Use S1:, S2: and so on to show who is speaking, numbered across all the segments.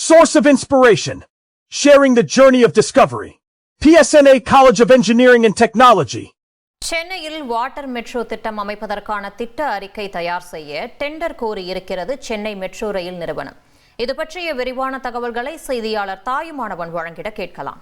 S1: Source of inspiration. Sharing the journey of discovery. PSNA College of Engineering and Technology.
S2: சென்னையில் water metro திட்டம் அமைப்பதற்கான திட்ட அறிக்கை தயார் செய்ய டெண்டர் கோரியிருக்கிறது சென்னை மெட்ரோ ரயில் நிறுவனம். இது பற்றிய விரிவான தகவல்களை செய்தியாளர் தாயுமானவன் வழங்கிட கேட்கலாம்.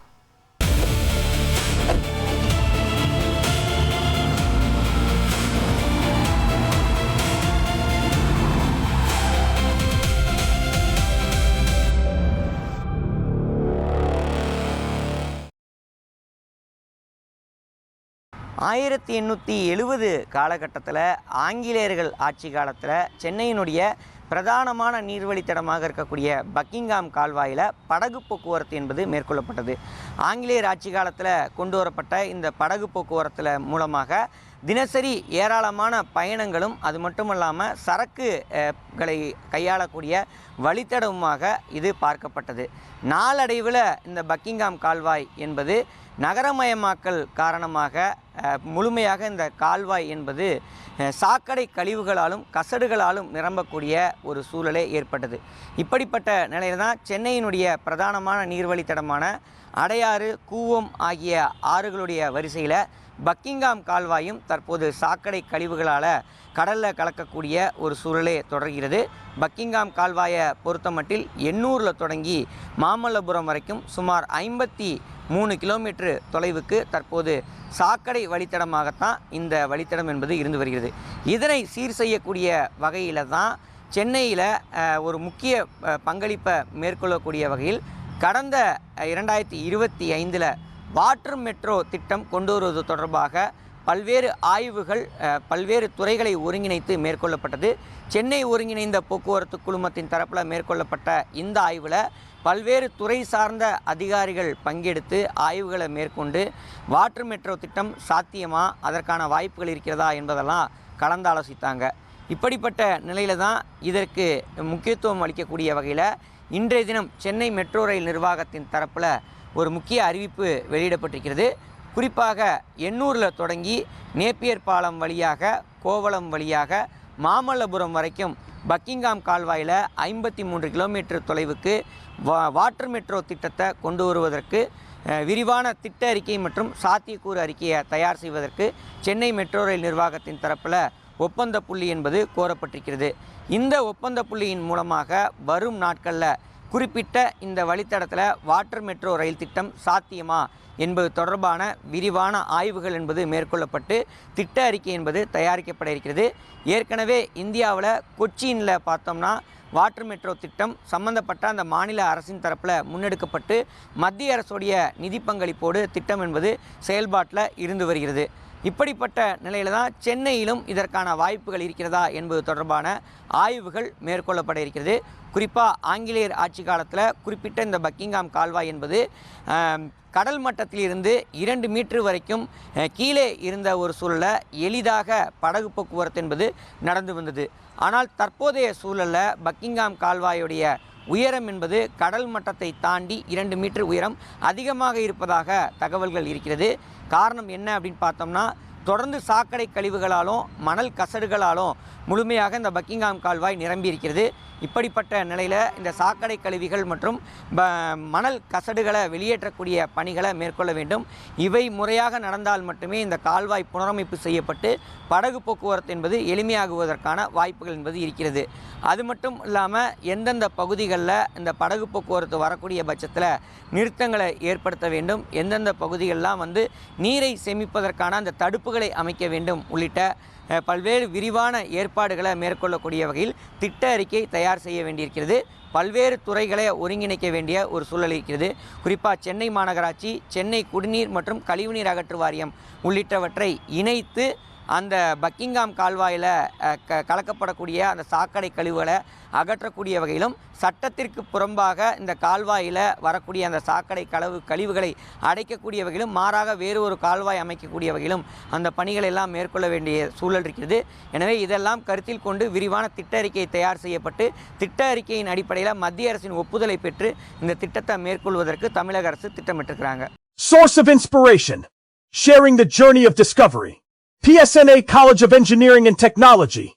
S3: 1870 காலகட்டத்தில் ஆங்கிலேயர்கள் ஆட்சி காலத்தில் சென்னையினுடைய பிரதானமான நீர்வழித்தடமாக இருக்கக்கூடிய பக்கிங்காம் கால்வாயில் படகு போக்குவரத்து என்பது மேற்கொள்ளப்பட்டது. ஆங்கிலேயர் ஆட்சி காலத்தில் கொண்டு வரப்பட்ட இந்த படகு போக்குவரத்தில் மூலமாக தினசரி ஏராளமான பயணங்களும் அது மட்டுமல்லாமல் சரக்குகளை கையாளக்கூடிய வழித்தடமாக இது பார்க்கப்பட்டது. நாளடைவில் இந்த பக்கிங்காம் கால்வாய் என்பது நகரமயமாக்கல் காரணமாக முழுமையாக இந்த கால்வாய் என்பது சாக்கடை கழிவுகளாலும் கசடுகளாலும் நிரம்பக்கூடிய ஒரு சூழலே ஏற்பட்டது. இப்படிப்பட்ட நிலையில் தான் சென்னையினுடைய பிரதானமான நீர்வழித்தடமான அடையாறு, கூவம் ஆகிய ஆறுகளுடைய வரிசையில் பக்கிங்காம் கால்வாயும் தற்போது சாக்கடை கழிவுகளால் கடலில் கலக்கக்கூடிய ஒரு சூழலே தொடர்கிறது. பக்கிங்காம் கால்வாயை பொறுத்தமட்டில் எண்ணூரில் தொடங்கி மாமல்லபுரம் வரைக்கும் சுமார் 53 கிலோமீட்டர் தொலைவுக்கு தற்போது சாக்கடை வழித்தடமாகத்தான் இந்த வழித்தடம் என்பது இருந்து வருகிறது. இதனை சீர் செய்யக்கூடிய வகையில் தான் சென்னையில் ஒரு முக்கிய பங்களிப்பை மேற்கொள்ளக்கூடிய வகையில் கடந்த 2025 வாட்டர் மெட்ரோ திட்டம் கொண்டு வருவது தொடர்பாக பல்வேறு ஆய்வுகள் பல்வேறு துறைகளை ஒருங்கிணைத்து மேற்கொள்ளப்பட்டது. சென்னை ஒருங்கிணைந்த போக்குவரத்து குழுமத்தின் தரப்பில் மேற்கொள்ளப்பட்ட இந்த ஆய்வில் பல்வேறு துறை சார்ந்த அதிகாரிகள் பங்கெடுத்து ஆய்வுகளை மேற்கொண்டு வாட்டர் மெட்ரோ திட்டம் சாத்தியமா, அதற்கான வாய்ப்புகள் இருக்கிறதா என்பதெல்லாம் கலந்தாலோசித்தாங்க. இப்படிப்பட்ட நிலையில் தான் இதற்கு முக்கியத்துவம் அளிக்கக்கூடிய வகையில் இன்றைய தினம் சென்னை மெட்ரோ ரயில் நிர்வாகத்தின் தரப்பில் ஒரு முக்கிய அறிவிப்பு வெளியிடப்பட்டிருக்கிறது. குறிப்பாக எண்ணூரில் தொடங்கி நேப்பியர் பாலம் வழியாக கோவளம் வழியாக மாமல்லபுரம் வரைக்கும் பக்கிங்காம் கால்வாயில் 53 கிலோமீட்டர் தொலைவுக்கு வாட்டர் மெட்ரோ திட்டத்தை கொண்டு வருவதற்கு விரிவான திட்ட அறிக்கை மற்றும் சாத்தியக்கூறு அறிக்கையை தயார் செய்வதற்கு சென்னை மெட்ரோ ரயில் நிர்வாகத்தின் தரப்பில் ஒப்பந்த புள்ளி என்பது கோரப்பட்டிருக்கிறது. இந்த ஒப்பந்த புள்ளியின் மூலமாக வரும் நாட்களில் குறிப்பிட்ட இந்த வழித்தடத்தில் வாட்டர் மெட்ரோ ரயில் திட்டம் சாத்தியமா என்பது தொடர்பான விரிவான ஆய்வுகள் என்பது மேற்கொள்ளப்பட்டு திட்ட அறிக்கை என்பது தயாரிக்கப்பட இருக்கிறது. ஏற்கனவே இந்தியாவில் கொச்சினில் பார்த்தோம்னா வாட்டர் மெட்ரோ திட்டம் சம்பந்தப்பட்ட அந்த மாநில அரசின் தரப்பில் முன்னெடுக்கப்பட்டு மத்திய அரசுடைய நிதி பங்களிப்போடு திட்டம் என்பது செயல்பாட்டில் இருந்து வருகிறது. இப்படிப்பட்ட நிலையில் தான் சென்னையிலும் இதற்கான வாய்ப்புகள் இருக்கிறதா என்பது தொடர்பான ஆய்வுகள் மேற்கொள்ளப்பட இருக்கிறது. குறிப்பாக ஆங்கிலேயர் ஆட்சி காலத்தில் குறிப்பிட்ட இந்த பக்கிங்காம் கால்வாய் என்பது கடல் மட்டத்திலிருந்து 2 மீட்டர் வரைக்கும் கீழே இருந்த ஒரு சூழலில் எளிதாக படகு போக்குவரத்து என்பது நடந்து வந்தது. ஆனால் தற்போதைய சூழலில் பக்கிங்காம் கால்வாயுடைய உயரம் என்பது கடல் மட்டத்தை தாண்டி 2 மீட்டர் உயரம் அதிகமாக இருப்பதாக தகவல்கள் இருக்கிறது. காரணம் என்ன அப்படின்னு பார்த்தோம்னா, தொடர்ந்து சாக்கடை கழிவுகளாலும் மணல் கசடுகளாலும் முழுமையாக இந்த பக்கிங்காம் கால்வாய் நிரம்பி இருக்கிறது. இப்படிப்பட்ட நிலையில் இந்த சாக்கடை கழிவுகள் மற்றும் மணல் கசடுகளை வெளியேற்றக்கூடிய பணிகளை மேற்கொள்ள வேண்டும். இவை முறையாக நடந்தால் மட்டுமே இந்த கால்வாய் புனரமைப்பு செய்யப்பட்டு படகு போக்குவரத்து என்பது எளிமையாகுவதற்கான வாய்ப்புகள் என்பது இருக்கிறது. அது மட்டும் இல்லாமல் எந்தெந்த பகுதிகளில் இந்த படகு போக்குவரத்து வரக்கூடிய பட்சத்தில் நிறுத்தங்களை ஏற்படுத்த வேண்டும், எந்தெந்த பகுதிகளெலாம் நீரை சேமிப்பதற்கான அந்த தடுப்புகளை அமைக்க வேண்டும் உள்ளிட்ட பல்வேறு விரிவான ஏற்பாடுகளை மேற்கொள்ளக்கூடிய வகையில் திட்ட அறிக்கை தயார் செய்ய வேண்டியிருக்கிறது. பல்வேறு துறைகளை ஒருங்கிணைக்க வேண்டிய ஒரு சூழல் இருக்கிறது. குறிப்பாக சென்னை மாநகராட்சி, சென்னை குடிநீர் மற்றும் கழிவுநீர் அகற்று வாரியம் உள்ளிட்டவற்றை இணைத்து அந்த பக்கிங்காம் கால்வாயில் கலக்கப்படக்கூடிய அந்த சாக்கடை கழிவுகளை அகற்றக்கூடிய வகையிலும் சட்டத்திற்கு புறம்பாக இந்த கால்வாயில் வரக்கூடிய அந்த சாக்கடை கழிவுகளை அடைக்கக்கூடிய வகையிலும் மாறாக வேறு ஒரு கால்வாய் அமைக்கக்கூடிய வகையிலும் அந்த பணிகளை எல்லாம் மேற்கொள்ள வேண்டிய சூழல் இருக்கிறது. எனவே இதெல்லாம் கருத்தில் கொண்டு விரிவான திட்ட அறிக்கை தயார் செய்யப்பட்டு திட்ட அறிக்கையின் அடிப்படையில் மத்திய அரசின் ஒப்புதலை பெற்று இந்த திட்டத்தை மேற்கொள்வதற்கு தமிழக அரசு திட்டமிட்டிருக்கிறாங்க.
S1: Source of inspiration. Sharing the journey of discovery. PSNA College of Engineering and Technology.